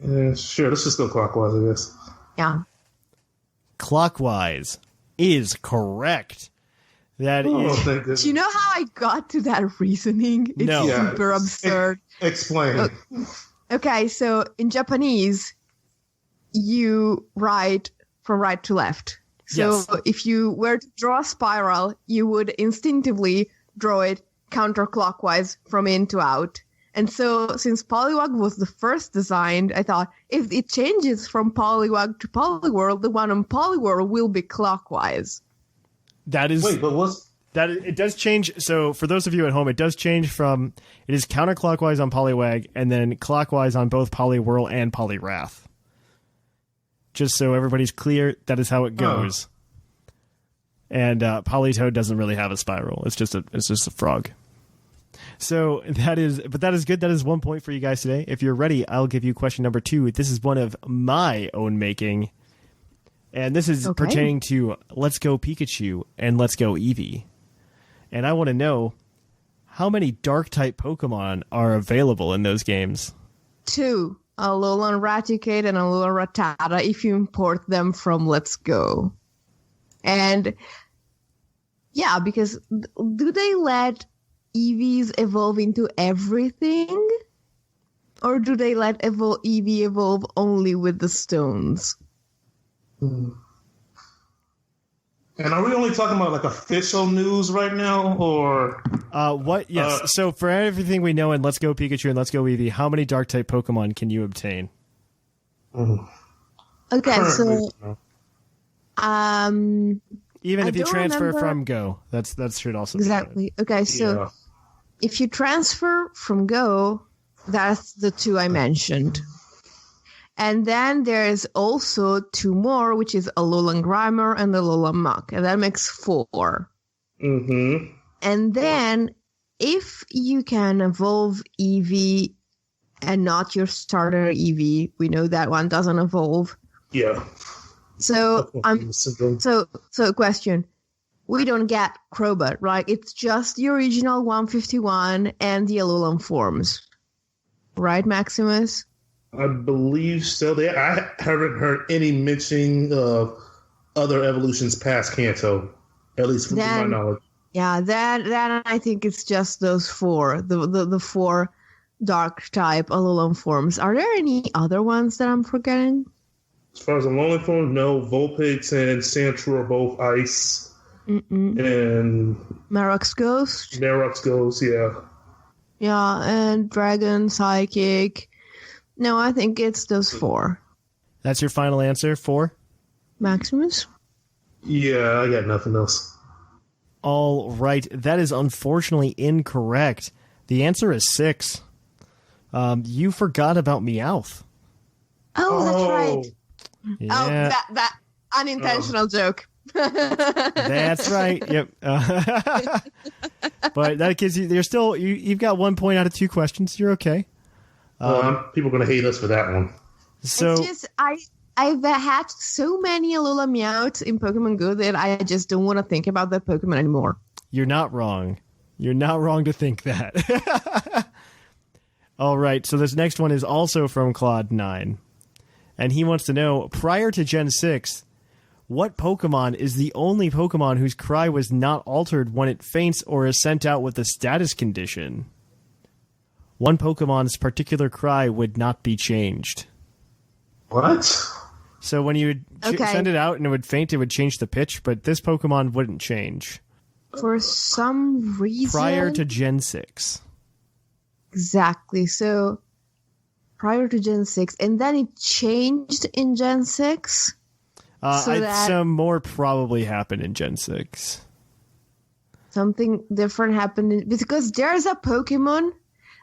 Yeah, sure. Let's just go clockwise, I guess. Yeah. Clockwise is correct. That is. Thank goodness. Do you know how I got to that reasoning? It's No. super absurd. Explain. Okay, so in Japanese, you write from right to left. So Yes. if you were to draw a spiral, you would instinctively draw it counterclockwise from in to out. And so since Poliwag was the first designed, I thought if it changes from Poliwag to Poliwhirl, the one on Poliwhirl will be clockwise. That is. Wait, but what's... That it does change. So for those of you at home, it does change from it is counterclockwise on Poliwag and then clockwise on both Poliwhirl and Poliwrath. Just so everybody's clear, that is how it goes. And Politoad doesn't really have a spiral. It's just a frog. So that is good. That is 1 point for you guys today. If you're ready, I'll give you question number 2. This is one of my own making. And this is pertaining to Let's Go Pikachu and Let's Go Eevee. And I want to know how many Dark-type Pokemon are available in those games? 2. Alolan Raticate and Alolan Rattata if you import them from Let's Go. And yeah, because do they let Eevees evolve into everything? Or do they let Eevee evolve only with the stones? And are we only talking about like official news right now, or what? Yes. So for everything we know in Let's Go Pikachu and Let's Go Eevee, how many Dark-type Pokemon can you obtain? Okay, so even I if you don't transfer remember- from Go, that should also be exactly. Okay, so if you transfer from Go, that's the 2 I mentioned. And then there's also 2 more, which is Alolan Grimer and Alolan Muk. And that makes 4. Mm-hmm. And then if you can evolve Eevee and not your starter Eevee, we know that one doesn't evolve. Yeah. So so question. We don't get Crobat, right? It's just the original 151 and the Alolan forms. Right, Maximus? I believe so. I haven't heard any mention of other evolutions past Kanto, at least from my knowledge. Yeah, then I think it's just those 4, the 4 dark type Alolan forms. Are there any other ones that I'm forgetting? As far as Alolan forms, no. Vulpix and Sandshrew are both ice. And Marok's Ghost. Yeah. Yeah, and Dragon, Psychic. No, I think it's those 4. That's your final answer, 4? Maximus? Yeah, I got nothing else. All right. That is unfortunately incorrect. The answer is 6. You forgot about Meowth. Oh, that's right. Yeah. Oh, that unintentional joke. That's right. Yep. But that gives you. You've got 1 point out of 2 questions. You're okay. People are going to hate us for that one. So it's just I've hatched so many Alola Meowths in Pokemon Go that I just don't want to think about that Pokemon anymore. You're not wrong. You're not wrong to think that. All right. So this next one is also from Claude9. And he wants to know, prior to Gen 6, what Pokemon is the only Pokemon whose cry was not altered when it faints or is sent out with a status condition? One Pokemon's particular cry would not be changed. What? So when you would send it out and it would faint, it would change the pitch, but this Pokemon wouldn't change. For some reason... Prior to Gen 6. Exactly. So, prior to Gen 6. And then it changed in Gen 6? Some more probably happened in Gen 6. Something different happened because there's a Pokemon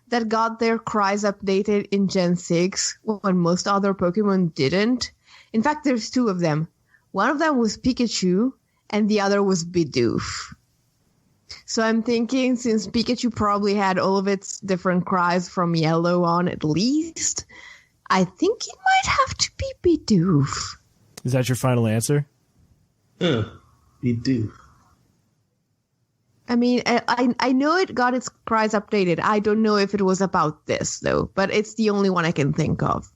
that got their cries updated in Gen 6 when most other Pokemon didn't. In fact, there's 2 of them. One of them was Pikachu, and the other was Bidoof. So I'm thinking, since Pikachu probably had all of its different cries from Yellow on at least, I think it might have to be Bidoof. Is that your final answer? Bidoof. I mean, I know it got its cries updated. I don't know if it was about this, though. But it's the only one I can think of.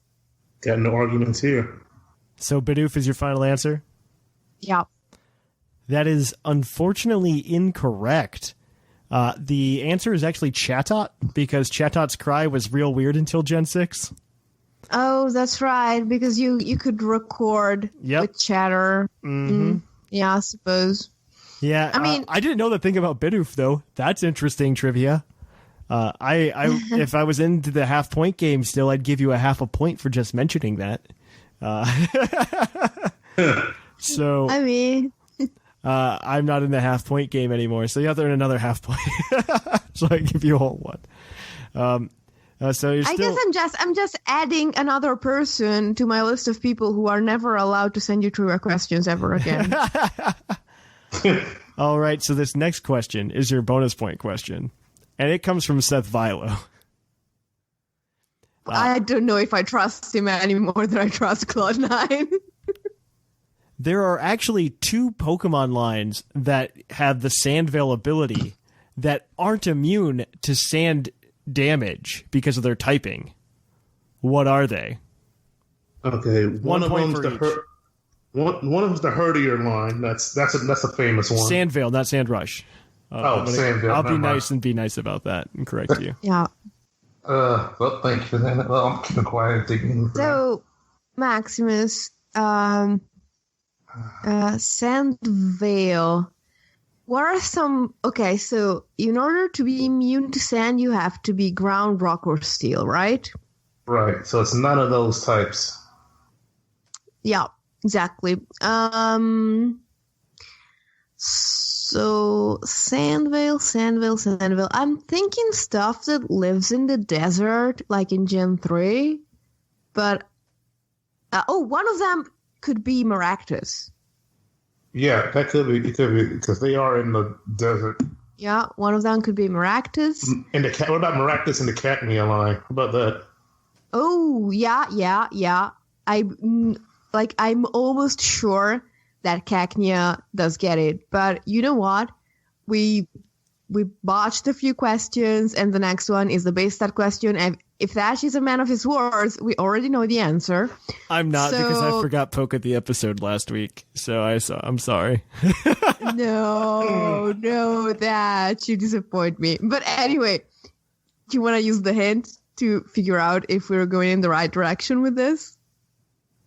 Got no arguments here. So Bidoof is your final answer? Yeah. That is unfortunately incorrect. The answer is actually Chatot, because Chatot's cry was real weird until Gen 6. Oh, that's right, because you could record with chatter. Mm-hmm. Yeah, I suppose. Yeah, I mean, I didn't know the thing about Bidoof, though. That's interesting trivia. If I was into the half-point game still, I'd give you a half a point for just mentioning that. So, I mean, I'm not in the half-point game anymore, so you have to earn another half point. So I give you a whole one. So you're still... I guess I'm just adding another person to my list of people who are never allowed to send you trivia questions ever again. All right, so this next question is your bonus point question, and it comes from Seth Vilo. I don't know if I trust him any more than I trust Claude9. There are actually 2 Pokemon lines that have the Sandveil ability that aren't immune to sand damage because of their typing. What are they? Okay, one of them's the Herdier line. That's a famous one. Sandveil, not Sandrush. Sandveil. I'll be nice and be nice about that and correct you. Yeah. Well, thank you for that. Well, I'm keeping quiet. So, Maximus, Sandveil. What are some... Okay, so in order to be immune to sand, you have to be ground, rock, or steel, right? Right, so it's none of those types. Yeah, exactly. So, Sandveil. I'm thinking stuff that lives in the desert, like in Gen 3, but One of them could be Maractus. Yeah, that could be. It could be because they are in the desert. Yeah, one of them could be Maractus. And what about Maractus in the Cacnea line? How about that? Oh, yeah. I'm almost sure that Cacnea does get it. But you know what? We botched a few questions, and the next one is the base stat question. And if Thatch is a man of his words, we already know the answer. I'm not, because I forgot Poke at the episode last week. So I'm sorry. No, Thatch, you disappoint me. But anyway, do you want to use the hint to figure out if we're going in the right direction with this?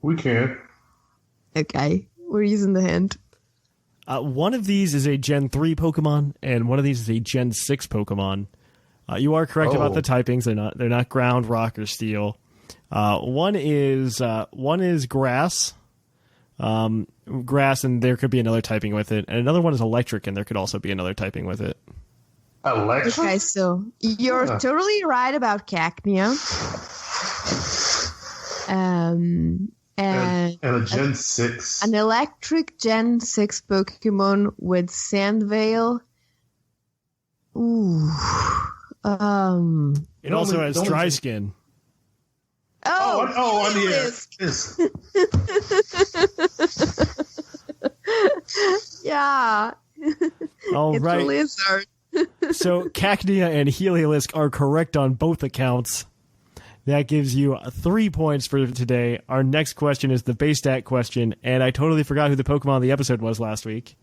We can. Okay, we're using the hint. One of these is a Gen 3 Pokemon, and one of these is a Gen 6 Pokemon. You are correct about the typings. They're not ground, rock, or steel. One is grass. Grass, and there could be another typing with it. And another one is electric, and there could also be another typing with it. Electric? Okay, so you're totally right about Cacnea. And a Gen 6. An electric Gen 6 Pokemon with Sandvale. Ooh. It also has dry skin. On the yes. Yeah. All it's right. a lizard. So Cacnea and Heliolisk are correct on both accounts. That gives you 3 points for today. Our next question is the base stat question, and I totally forgot who the Pokemon of the episode was last week.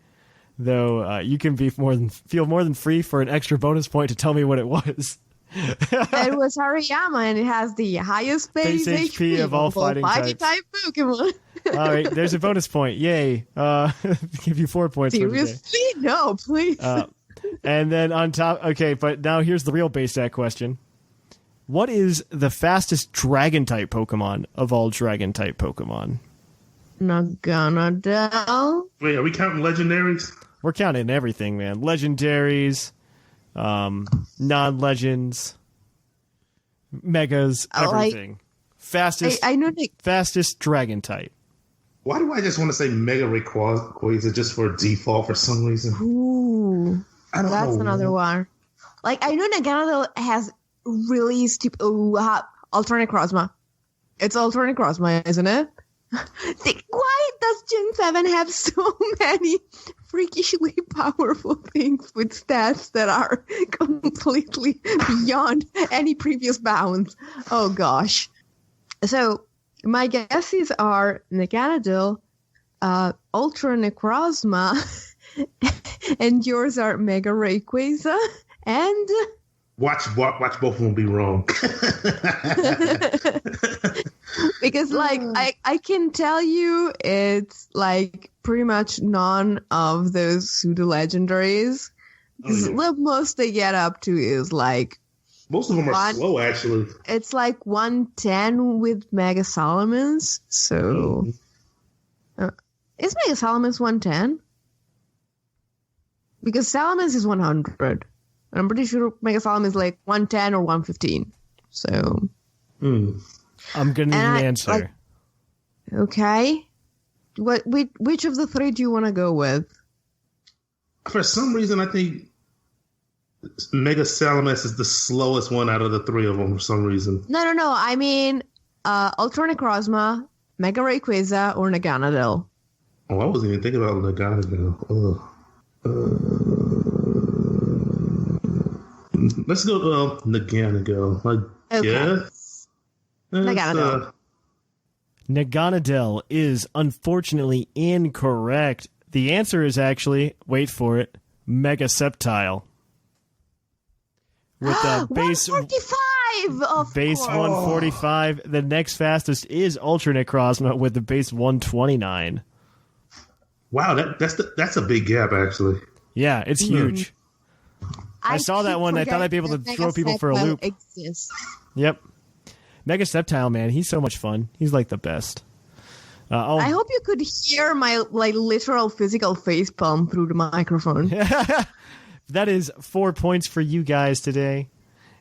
Though you can be feel more than free for an extra bonus point to tell me what it was. It was Hariyama, and it has the highest base HP of all fighting types. Type Pokemon. All right, there's a bonus point. Yay. Give you 4 points for today. Seriously? No, please. And then on top, okay, but now here's the real base stat question. What is the fastest Dragon-type Pokemon of all Dragon-type Pokemon? Naganadel. Wait, are we counting legendaries? We're counting everything, man. Legendaries, non-legends, megas, everything. Fastest dragon type. Why do I just want to say Mega Rayquaza just for default for some reason? Ooh, that's another one. Like, I know Naganadel has really stupid... Alternate Crozma. It's Alternate Crozma, isn't it? Why does Gen 7 have so many freakishly powerful things with stats that are completely beyond any previous bounds? Oh gosh. So my guesses are Naganadel, Ultra Necrozma, and yours are Mega Rayquaza, and... Watch both of them be wrong. Because, like, I can tell you it's, like, pretty much none of those pseudo-legendaries. The most they get up to is, like... Most of them are slow, actually. It's, like, 110 with Mega Salamence, so... is Mega Salamence 110? Because Salamence is 100. I'm pretty sure Mega Salamence is, like, 110 or 115. So... I'm going to need an answer. Like, okay. Which of the three do you want to go with? For some reason, I think Mega Salamence is the slowest one out of the three of them for some reason. No. I mean, Ultra Necrozma, Mega Rayquaza, or Naganadel. Oh, I wasn't even thinking about Naganadel. Let's go Naganadel. Okay. Naganadel. Naganadel is unfortunately incorrect. The answer is actually, wait for it, Mega Sceptile. With the base 145, base 145. The next fastest is Ultra Necrozma with the base 129. Wow, that's a big gap, actually. Yeah, it's huge. I saw that one. I thought I'd be able to throw people for a loop. Exists. Yep. Mega Sceptile, man, he's so much fun. He's like the best. I hope you could hear my literal physical facepalm through the microphone. That is 4 points for you guys today.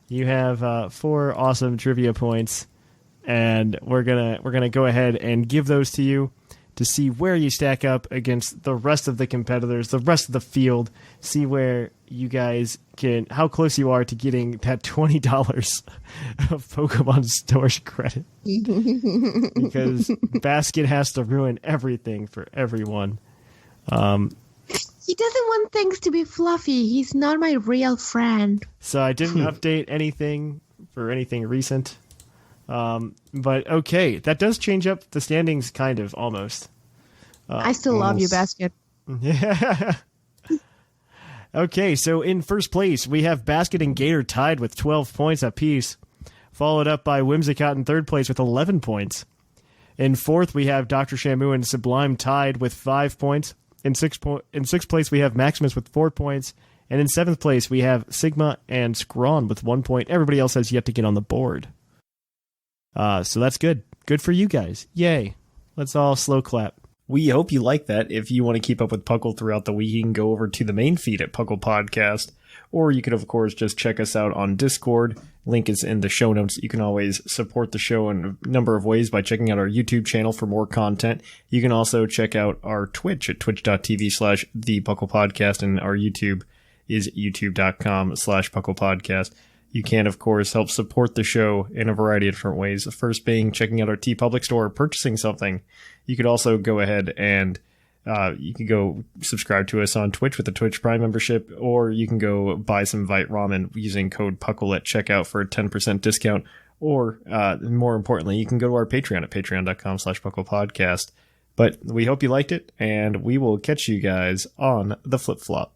You have 4 awesome trivia points. and we're gonna go ahead and give those to you to see where you stack up against the rest of the competitors, the rest of the field. See where you guys how close you are to getting that $20 of Pokemon Stores credit. Because Basket has to ruin everything for everyone. He doesn't want things to be fluffy. He's not my real friend. So I didn't update anything for anything recent. But okay, that does change up the standings kind of, almost. I still love you, Basket. Yeah. Okay, so in first place, we have Basket and Gator tied with 12 points apiece, followed up by Whimsicott in third place with 11 points. In fourth, we have Dr. Shamu and Sublime tied with 5 points. In sixth place, we have Maximus with 4 points. And in seventh place, we have Sigma and Scrawn with 1 point. Everybody else has yet to get on the board. So that's good. Good for you guys. Yay. Let's all slow clap. We hope you like that. If you want to keep up with Puckle throughout the week, you can go over to the main feed at Puckle Podcast. Or you could, of course, just check us out on Discord. Link is in the show notes. You can always support the show in a number of ways by checking out our YouTube channel for more content. You can also check out our Twitch at twitch.tv/thepucklepodcast, and our YouTube is youtube.com/pucklepodcast. You can, of course, help support the show in a variety of different ways. The first being checking out our TeePublic store or purchasing something. You could also go ahead and you can go subscribe to us on Twitch with a Twitch Prime membership, or you can go buy some Vite Ramen using code PUCKLE at checkout for a 10% discount. Or, more importantly, you can go to our Patreon at patreon.com/pucklepodcast. But we hope you liked it, and we will catch you guys on the flip-flop.